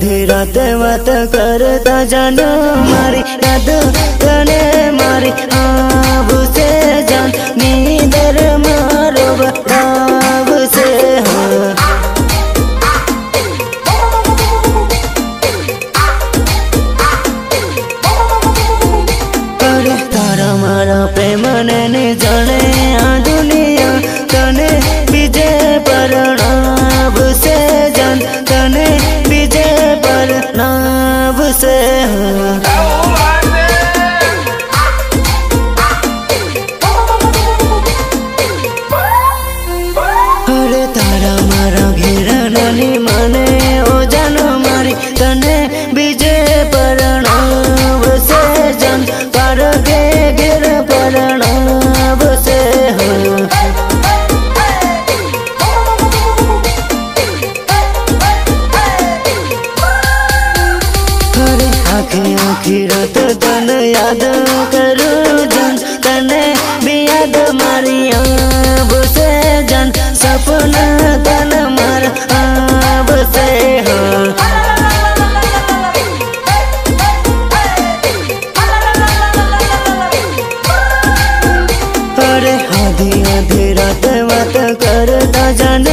आधी रात बात करता जानो मारी याद तने मारी आब से जान नींदर मारो बताब से करे तारा मारा प्रेम ने जाने आ दुनिया तने बीजे परणाब से जान तने बीजे परणाब से अरे तारा मारा घेरा नानी माने ओ जानो मारी तने बीजे परणाब से जान पार के घेर परणाब से आखी आखी रात तन याद करूं जान तने भी याद मारी आब से जान सपना तन मार आब से अरे आधी आधी रात बात करता जान